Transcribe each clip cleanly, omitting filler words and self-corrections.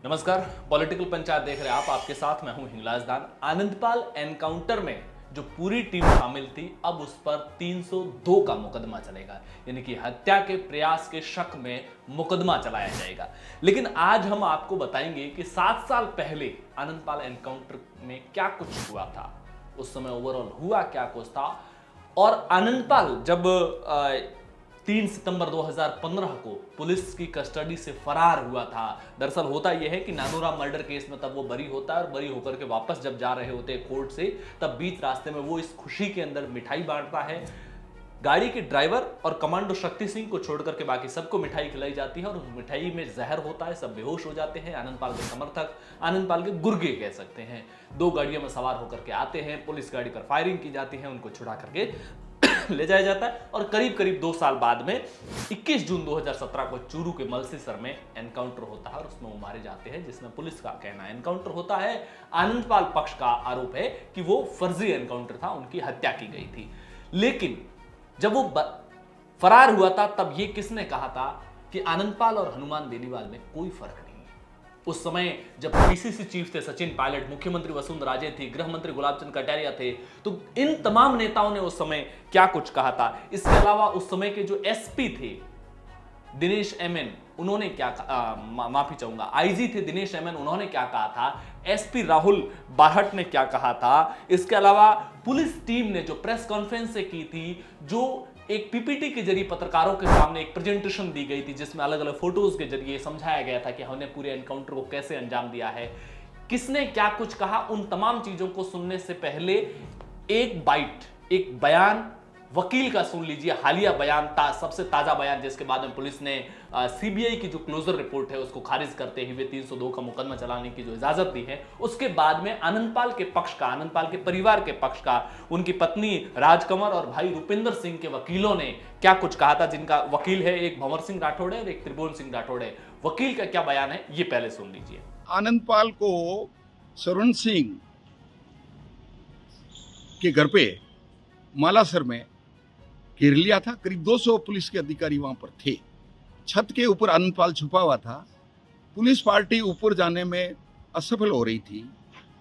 नमस्कार, पॉलिटिकल पंचायत देख रहे हैं आप। आपके साथ मैं हूं हिंगलाज दान। आनंदपाल एनकाउंटर में जो पूरी टीम शामिल थी, अब उस पर 302 का मुकदमा चलेगा, यानी कि हत्या के प्रयास के शक में मुकदमा चलाया जाएगा। लेकिन आज हम आपको बताएंगे कि 7 साल पहले आनंदपाल एनकाउंटर में क्या कुछ हुआ था, उस समय ओवरऑल हुआ क्या कुछ था। और आनंदपाल जब 3 सितंबर 2015 को पुलिस की कस्टडी से फरार हुआ था। दरअसल होता यह है कि नानूराम मर्डर केस में तब वो बरी होता है और बरी होकर के वापस जब जा रहे होते हैं कोर्ट से, तब बीच रास्ते में वो इस खुशी के अंदर मिठाई बांटता है। गाड़ी के ड्राइवर और कमांडो शक्ति सिंह को छोड़कर के बाकी सबको मिठाई खिलाई जाती है और उस मिठाई में जहर होता है, सब बेहोश हो जाते हैं। आनंदपाल के समर्थक, आनंदपाल के गुर्गे कह सकते हैं, 2 गाड़ियों में सवार होकर के आते हैं। पुलिस गाड़ी पर फायरिंग की जाती है, उनको छुड़ा करके ले जाया जाता है और करीब करीब 2 साल बाद में 21 जून 2017 को चूरू के मलसीसर में एनकाउंटर होता है और उसमें वो मारे जाते हैं, जिसमें पुलिस का कहना है एनकाउंटर होता है। आनंदपाल पक्ष का आरोप है कि वो फर्जी एनकाउंटर था, उनकी हत्या की गई थी। लेकिन जब वो फरार हुआ था, तब ये किसने कहा था कि आनंदपाल और हनुमान बेनीवाल में कोई फर्क नहीं है। उस समय जब पीसीसी चीफ थे सचिन पायलट, मुख्यमंत्री वसुंधरा राजे थी, गृह मंत्री गुलाबचंद कटारिया थे, तो इन तमाम नेताओं ने उस समय क्या कुछ कहा था। इसके अलावा उस समय के जो एसपी थे दिनेश एमएन, उन्होंने क्या माफी चाहूंगा, आईजी थे दिनेश एमएन, उन्होंने क्या कहा था, एसपी राहुल बाहट ने क्या कहा था। इसके अलावा पुलिस टीम ने जो प्रेस कॉन्फ्रेंस से की थी, जो एक पीपीटी के जरिए पत्रकारों के सामने एक प्रेजेंटेशन दी गई थी, जिसमें अलग अलग फोटोज के जरिए समझाया गया था कि हमने पूरे एनकाउंटर को कैसे अंजाम दिया है, किसने क्या कुछ कहा, उन तमाम चीजों को सुनने से पहले एक बाइट, एक बयान वकील का सुन लीजिए। हालिया बयान, सबसे ताजा बयान, जिसके बाद में पुलिस ने सीबीआई की जो क्लोजर रिपोर्ट है उसको खारिज करते हुए 302 का मुकदमा चलाने की जो इजाजत दी है, उसके बाद में आनंदपाल के पक्ष का, आनंदपाल के परिवार के पक्ष का, उनकी पत्नी राजकमर और भाई रुपिंदर सिंह के वकीलों ने क्या कुछ कहा था, जिनका वकील है एक भंवर सिंह राठौड़ है और एक त्रिभुवन सिंह राठौड़ है। वकील का क्या बयान है, ये पहले सुन लीजिए। आनंदपाल को सरण सिंह के घर पे मालासर में घेर लिया था। करीब 200 पुलिस के अधिकारी वहां पर थे। छत के ऊपर आनंदपाल छुपा हुआ था। पुलिस पार्टी ऊपर जाने में असफल हो रही थी।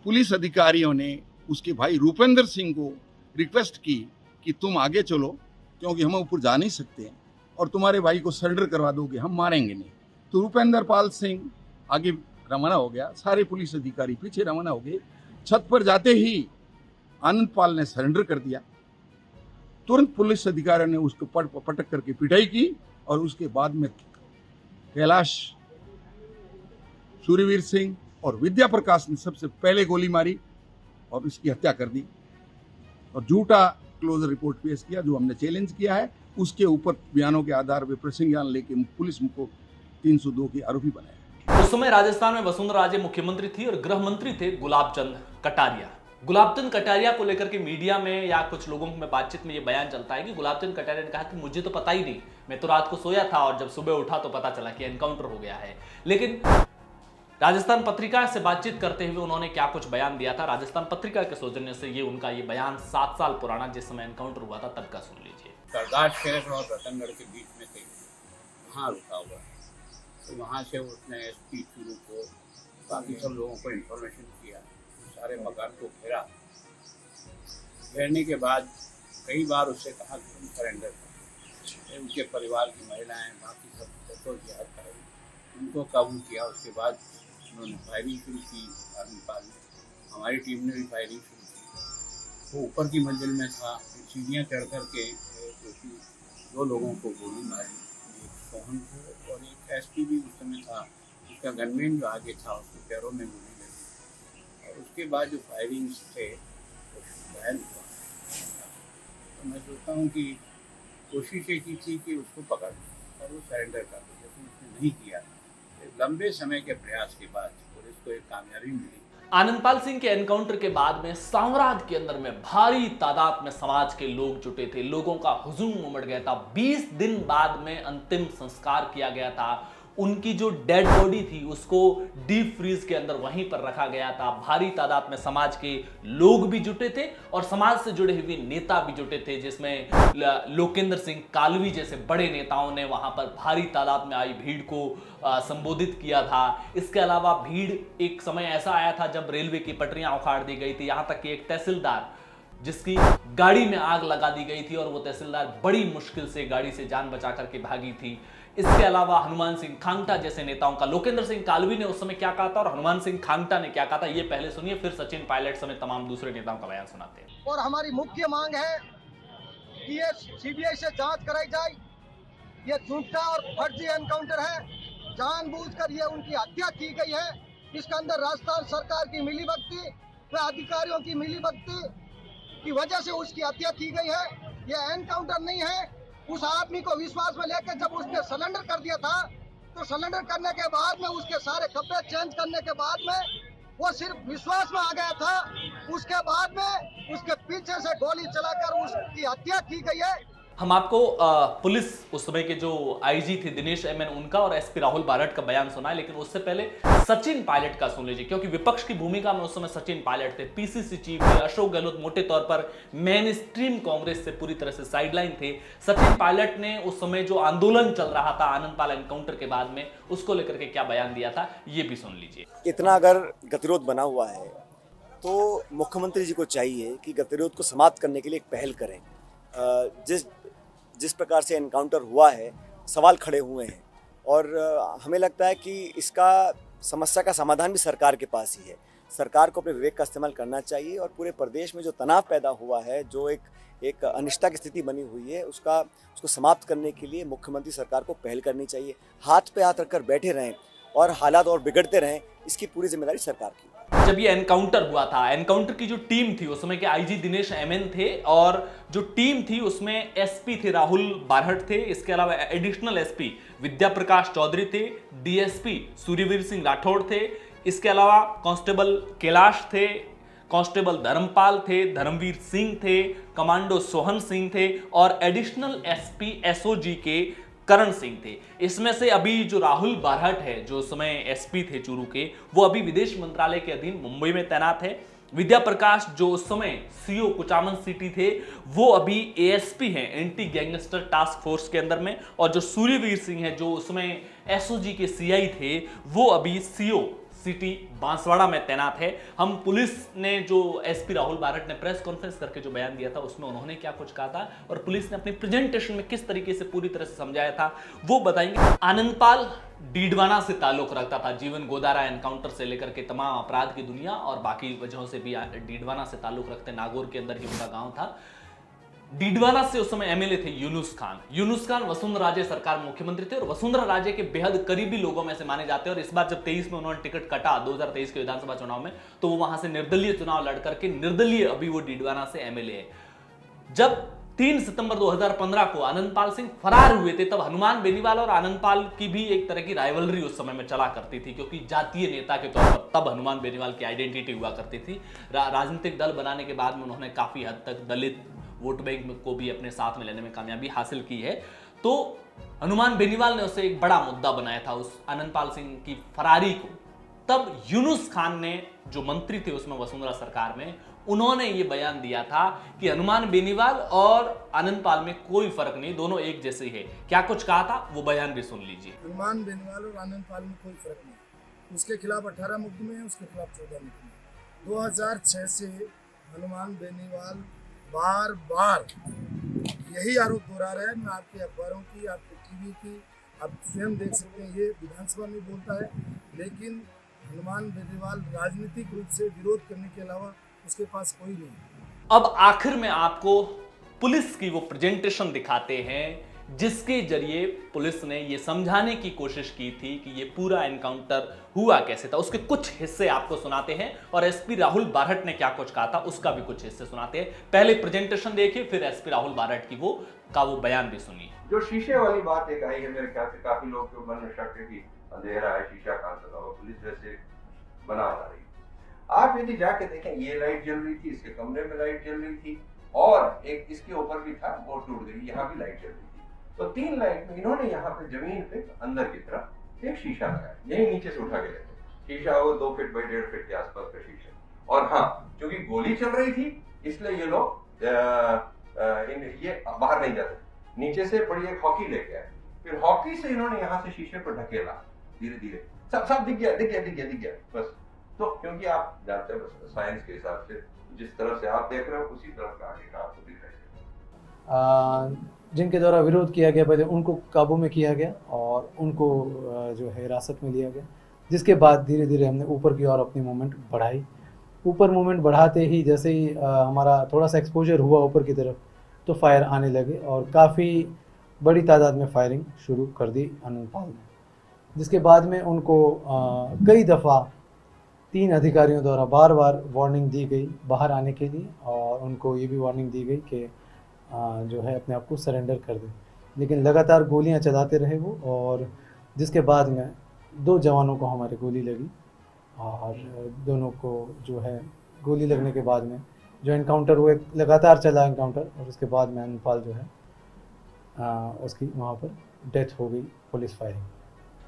पुलिस अधिकारियों ने उसके भाई रूपेंद्र सिंह को रिक्वेस्ट की कि तुम आगे चलो, क्योंकि हम ऊपर जा नहीं सकते और तुम्हारे भाई को सरेंडर करवा दोगे, हम मारेंगे नहीं। तो रूपेंद्र पाल सिंह आगे रवाना हो गया, सारे पुलिस अधिकारी पीछे रवाना हो गए। छत पर जाते ही आनंदपाल ने सरेंडर कर दिया। तुरंत पुलिस अधिकारियों ने उसको पटक करके पिटाई की और उसके बाद में कैलाश, सूर्यवीर सिंह और विद्या प्रकाश ने सबसे पहले गोली मारी और उसकी हत्या कर दी और झूठा क्लोजर रिपोर्ट पेश किया, जो हमने चैलेंज किया है। उसके ऊपर बयानों के आधार पर प्रसंज्ञान लेके पुलिस को 302 के आरोपी बनाया। उस समय राजस्थान में वसुंधरा राजे मुख्यमंत्री थी और गृह मंत्री थे गुलाबचंद कटारिया। गुलाबचंद कटारिया को लेकर के मीडिया में या कुछ लोगों में बातचीत में ये बयान चलता है कि गुलाबचंद कटारिया ने कहा कि मुझे तो पता ही नहीं, मैं तो रात को सोया था और जब सुबह उठा तो पता चला कि एनकाउंटर हो गया है। लेकिन राजस्थान पत्रिका से बातचीत करते हुए उन्होंने क्या कुछ बयान दिया था, राजस्थान पत्रिका के सौजन्य से ये उनका ये बयान 7 साल पुराना, जिस समय एनकाउंटर हुआ था तब का सुन लीजिए। सरदार शहर और रतनगढ़ के बीच में थे, वहाँ रुका हुआ, तो वहाँ से उसने एसपी चूरू को, बाकी सब लोगों को इन्फॉर्मेशन किया, सारे मकान को घेरा। घेरने के बाद कई बार उससे कहा कि तुम सरेंडर करो। उनके परिवार की महिलाएं, बाकी सब जद्दोजहद कर, उनको काबू किया। उसके बाद उन्होंने फायरिंग शुरू की। आनंदपाल ने, हमारी टीम ने भी फायरिंग शुरू की। वो ऊपर की मंजिल में था, सीढ़ियाँ चढ़ कर के जो 2 लोगों को गोली मारी, एक सोहन को और एक एसपी भी उस समय था। उसका गनमैन जो आगे था उसके पैरों में गोली लगी और उसके बाद जो फायरिंग से घायल हुआ। तो मैं सोचता हूँ कि कोशिश ये की थी कि उसको पकड़ और वो सरेंडर कर दे, लेकिन उसने नहीं किया। लंबे समय के प्रयास के बाद पुलिस को एक कामयाबी मिली। आनंदपाल सिंह के एनकाउंटर के बाद में साम्राज्य के अंदर में भारी तादाद में समाज के लोग जुटे थे, लोगों का हुजूम उमड़ गया था। 20 दिन बाद में अंतिम संस्कार किया गया था। उनकी जो डेड बॉडी थी उसको डीप फ्रीज के अंदर वहीं पर रखा गया था। भारी तादाद में समाज के लोग भी जुटे थे और समाज से जुड़े हुए नेता भी जुटे थे, जिसमें लोकेंद्र सिंह कालवी जैसे बड़े नेताओं ने वहां पर भारी तादाद में आई भीड़ को संबोधित किया था। इसके अलावा भीड़, एक समय ऐसा आया था जब रेलवे की पटरियां उखाड़ दी गई थी, यहां तक कि एक तहसीलदार जिसकी गाड़ी में आग लगा दी गई थी और वो तहसीलदार बड़ी मुश्किल से गाड़ी से जान बचा करके भागी थी। इसके अलावा हनुमान सिंह खांगटा जैसे नेताओं का, लोकेंद्र सिंह कालवी ने उस समय क्या कहा था और हनुमान सिंह खांगटा ने क्या कहा था, ये पहले सुनिए, फिर सचिन पायलट समेत तमाम दूसरे नेताओं का बयान सुनाते हैं। और हमारी मुख्य मांग है कि ये सीबीआई से जांच कराई जाए। ये झूठा और फर्जी एनकाउंटर है, जानबूझकर ये उनकी हत्या की गई है। इसके अंदर राजस्थान सरकार की मिलीभगती व अधिकारियों की मिलीभगती की वजह से उसकी हत्या की गई है। ये एनकाउंटर नहीं है। उस आदमी को विश्वास में लेकर जब उसने सरेंडर कर दिया था, तो सरेंडर करने के बाद में उसके सारे कपड़े चेंज करने के बाद में वो सिर्फ विश्वास में आ गया था। उसके बाद में उसके पीछे से गोली चलाकर उसकी हत्या की गई है। हम आपको पुलिस उस समय के जो आईजी थे दिनेश एमएन, उनका और एसपी राहुल बारट का बयान सुना है, लेकिन उससे पहले सचिन पायलट का सुन लीजिए, क्योंकि विपक्ष की भूमिका में उस समय सचिन पायलट थे, पीसीसी चीफ थे। अशोक गहलोत मोटे तौर पर मेन स्ट्रीम कांग्रेस से पूरी तरह से साइडलाइन थे। सचिन पायलट ने उस समय जो आंदोलन चल रहा था आनंदपाल एनकाउंटर के बाद में, उसको लेकर के क्या बयान दिया था, ये भी सुन लीजिए। इतना अगर गतिरोध बना हुआ है तो मुख्यमंत्री जी को चाहिए कि गतिरोध को समाप्त करने के लिए एक पहल करें। जिस प्रकार से एनकाउंटर हुआ है, सवाल खड़े हुए हैं और हमें लगता है कि इसका समस्या का समाधान भी सरकार के पास ही है। सरकार को अपने विवेक का इस्तेमाल करना चाहिए और पूरे प्रदेश में जो तनाव पैदा हुआ है, जो एक अनिश्चितता की स्थिति बनी हुई है, उसको समाप्त करने के लिए मुख्यमंत्री सरकार को पहल करनी चाहिए। हाथ पे हाथ रखकर बैठे रहें और हालात और बिगड़ते रहें, इसकी पूरी जिम्मेदारी सरकार की। जब ये एनकाउंटर हुआ था, एनकाउंटर की जो टीम थी उस समय के आईजी दिनेश एमएन थे और जो टीम थी उसमें एसपी थे राहुल बारहट थे, इसके अलावा एडिशनल एसपी विद्या प्रकाश चौधरी थे, डीएसपी सूर्यवीर सिंह राठौड़ थे, इसके अलावा कांस्टेबल कैलाश थे, कांस्टेबल धर्मपाल थे, धर्मवीर सिंह थे, कमांडो सोहन सिंह थे और एडिशनल एसपी एसओजी के करण सिंह थे। इसमें से अभी जो राहुल बारहट है, जो उस समय एसपी थे चूरू के, वो अभी विदेश मंत्रालय के अधीन मुंबई में तैनात है। विद्या प्रकाश जो उस समय सीओ कुचामन सिटी थे, वो अभी एएसपी हैं एंटी गैंगस्टर टास्क फोर्स के अंदर में, और जो सूर्यवीर सिंह है जो उस समय एसओजी के सीआई थे, वो अभी सीओ सिटी बांसवाड़ा में तैनात है। हम पुलिस ने जो एसपी राहुल बारहट ने प्रेस कॉन्फ्रेंस करके जो बयान दिया था उसमें उन्होंने क्या कुछ कहा था और पुलिस ने अपनी प्रेजेंटेशन में किस तरीके से पूरी तरह से समझाया था, वो बताएंगे। आनंदपाल डीडवाना से ताल्लुक रखता था, जीवन गोदारा एनकाउंटर से लेकर के तमाम अपराध की दुनिया और बाकी वजहों से भी डीडवाना से ताल्लुक रखते, नागौर के अंदर ही उनका गांव था। डीडवाना से उस समय एमएलए थे यूनुस खान। यूनुस खान वसुंधरा राजे सरकार में मुख्यमंत्री थे और वसुंधरा राजे के बेहद करीबी लोगों में से माने जाते हैं। और इस बार जब 23 में उन्होंने टिकट कटा 2023 के विधानसभा चुनाव में, तो वो वहां से निर्दलीय चुनाव लड़कर के निर्दलीय अभी वो डीडवाना से एमएलए है। जब 3 सितंबर 2015 को आनंदपाल सिंह फरार हुए थे, तब हनुमान बेनीवाल और आनंदपाल की भी एक तरह की राइवलरी उस समय में चला करती थी, क्योंकि जातीय नेता के तौर पर तब हनुमान बेनीवाल की आइडेंटिटी हुआ करती थी। राजनीतिक दल बनाने के बाद में उन्होंने काफी हद तक दलित वोट बैंक को भी अपने साथ में लेने में कामयाबी हासिल की है। तो हनुमान बेनीवाल ने उसे एक बड़ा मुद्दा बनाया था उस आनंदपाल सिंह की फरारी को। तब यूनुस खान ने, जो मंत्री थे उसमें वसुंधरा सरकार में, उन्होंने ये बयान दिया था कि हनुमान बेनीवाल और आनंदपाल में कोई फर्क नहीं, दोनों एक जैसे है। क्या कुछ कहा था वो बयान भी सुन लीजिए। हनुमान बेनीवाल और आनंदपाल में कोई फर्क नहीं। उसके खिलाफ 18 मुकदमे हैं, उसके खिलाफ 14 मुकदमे। 2006 से हनुमान बेनीवाल बार बार यही आरोप दोहरा रहा है। मैं आपके अखबारों की, आपके टीवी की, आप स्वयं देख सकते हैं, ये विधानसभा में बोलता है, लेकिन हनुमान बेनीवाल राजनीतिक रूप से विरोध करने के अलावा उसके पास कोई नहीं। अब आखिर में आपको पुलिस की वो प्रेजेंटेशन दिखाते हैं जिसके जरिए पुलिस ने ये समझाने की कोशिश की थी कि ये पूरा एनकाउंटर हुआ कैसे था। उसके कुछ हिस्से आपको सुनाते हैं और एसपी राहुल बारहट ने क्या कुछ कहा था उसका भी कुछ हिस्से सुनाते हैं। पहले प्रेजेंटेशन देखिए, फिर एसपी राहुल बारहट की वो बयान भी सुनिए। जो शीशे वाली बात एक आई है, मेरे ख्याल से काफी लोग के मन में शक है कि अंधेरा है, शीशा कहां से होगा, पुलिस वैसे बना रही। आप यदि जाके देखें, ये लाइट जल रही थी, इसके कमरे में लाइट जल रही थी और एक इसके ऊपर भी था, वो टूट गई, यहाँ भी लाइट जल रही थी। तो 3 लाइट में इन्होंने यहाँ पे जमीन पे अंदर की तरफ एक शीशा लगाया, यही नीचे से उठा के लेते, शीशा वो 2 फीट बाई 1.5 फीट के आसपास का शीशा। और हाँ, क्योंकि गोली चल रही थी इसलिए ये लोग ये बाहर नहीं जाते, नीचे से बड़ी एक हॉकी लेके आए, फिर हॉकी से इन्होंने यहाँ से शीशे पर ढकेला धीरे धीरे, सब दिख गया बस। तो क्योंकि आप जानते हैं बस साइंस के हिसाब से जिस तरफ से आप देख रहे हो उसी तरफ का आगे का आपको दिखाई देगा। जिनके द्वारा विरोध किया गया पहले उनको काबू में किया गया और उनको जो है हिरासत में लिया गया, जिसके बाद धीरे धीरे हमने ऊपर की ओर अपनी मूवमेंट बढ़ाई। ऊपर मूवमेंट बढ़ाते ही जैसे ही हमारा थोड़ा सा एक्सपोजर हुआ ऊपर की तरफ तो फायर आने लगे और काफ़ी बड़ी तादाद में फायरिंग शुरू कर दी आनंदपाल ने, जिसके बाद में उनको कई दफ़ा 3 अधिकारियों द्वारा बार बार वार्निंग दी गई बाहर आने के लिए और उनको ये भी वार्निंग दी गई कि जो है अपने आप को सरेंडर कर दें, लेकिन लगातार गोलियां चलाते रहे वो, और जिसके बाद में 2 जवानों को हमारे गोली लगी और दोनों को जो है गोली लगने के बाद में जो एनकाउंटर हुआ, लगातार चला एनकाउंटर, और उसके बाद में आनंदपाल जो है उसकी वहाँ पर डेथ हो गई पुलिस फायरिंग।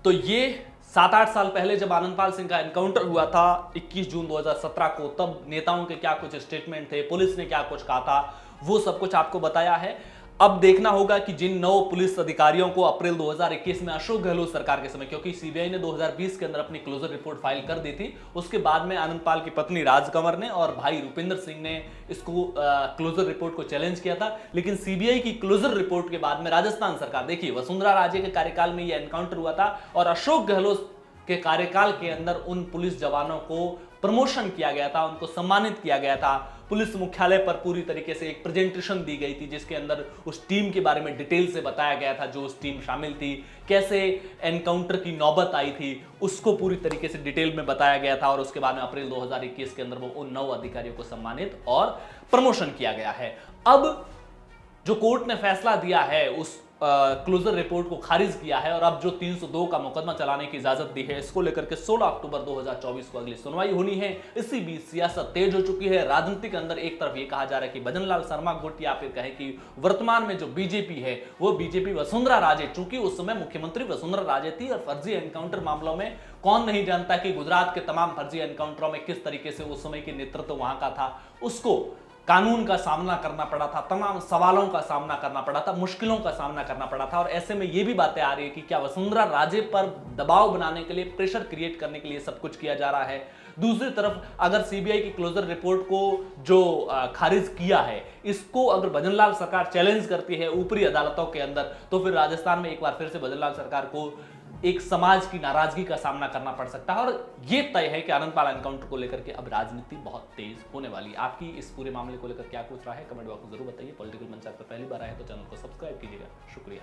तो ये 7-8 साल पहले जब आनंदपाल सिंह का एनकाउंटर हुआ था 21 जून 2017 को, तब नेताओं के क्या कुछ स्टेटमेंट थे, पुलिस ने क्या कुछ कहा था, वो सब कुछ आपको बताया है। अब देखना होगा कि जिन 9 पुलिस अधिकारियों को अप्रैल 2021 में अशोक गहलोत सरकार के समय, क्योंकि सीबीआई ने 2020 के अंदर अपनी क्लोजर रिपोर्ट फाइल कर दी थी, उसके बाद में आनंदपाल की पत्नी राज कंवर ने और भाई रुपिंदर सिंह ने इसको क्लोजर रिपोर्ट को चैलेंज किया था। लेकिन सीबीआई की क्लोजर रिपोर्ट के बाद में राजस्थान सरकार, देखिए वसुंधरा राजे के कार्यकाल में यह एनकाउंटर हुआ था और अशोक गहलोत के कार्यकाल के अंदर उन पुलिस जवानों को प्रमोशन किया गया था, उनको सम्मानित किया गया था। पुलिस मुख्यालय पर पूरी तरीके से एक प्रेजेंटेशन दी गई थी जिसके अंदर उस टीम के बारे में डिटेल से बताया गया था, जो उस टीम शामिल थी, कैसे एनकाउंटर की नौबत आई थी, उसको पूरी तरीके से डिटेल में बताया गया था। और उसके बाद में अप्रैल 2021 के अंदर वो उन 9 अधिकारियों को सम्मानित और प्रमोशन किया गया है। अब जो कोर्ट ने फैसला दिया है उस क्लोजर रिपोर्ट को खारिज किया है और अब जो 302 का मुकदमा चलाने की इजाजत दी है, इसको लेकर के 16 अक्टूबर 2024 को अगली सुनवाई होनी है। इसी बीच सियासत तेज हो चुकी है। राजनीति के अंदर एक तरफ ये कहा जा रहा है कि भजन लाल शर्मा गुट, या फिर कहें कि वर्तमान में जो बीजेपी है वो बीजेपी वसुंधरा राजे, चूंकि उस समय मुख्यमंत्री वसुंधरा राजे थी और फर्जी एनकाउंटर मामलों में कौन नहीं जानता कि गुजरात के तमाम फर्जी एनकाउंटरों में किस तरीके से उस समय के नेतृत्व वहां का था, उसको कानून का सामना करना पड़ा था, तमाम सवालों का सामना करना पड़ा था, मुश्किलों का सामना करना पड़ा था। और ऐसे में ये भी बातें आ रही है कि क्या वसुंधरा राजे पर दबाव बनाने के लिए, प्रेशर क्रिएट करने के लिए सब कुछ किया जा रहा है। दूसरी तरफ अगर सीबीआई की क्लोजर रिपोर्ट को जो खारिज किया है, इसको अगर भजनलाल सरकार चैलेंज करती है ऊपरी अदालतों के अंदर, तो फिर राजस्थान में एक बार फिर से भजनलाल सरकार को एक समाज की नाराजगी का सामना करना पड़ सकता है। और ये तय है कि आनंदपाल एनकाउंटर को लेकर के अब राजनीति बहुत तेज होने वाली है। आपकी इस पूरे मामले को लेकर क्या कुछ रहा है, कमेंट बॉक्स में जरूर बताइए। पॉलिटिकल मंच पर पहली बार आए तो चैनल को सब्सक्राइब कीजिएगा। शुक्रिया।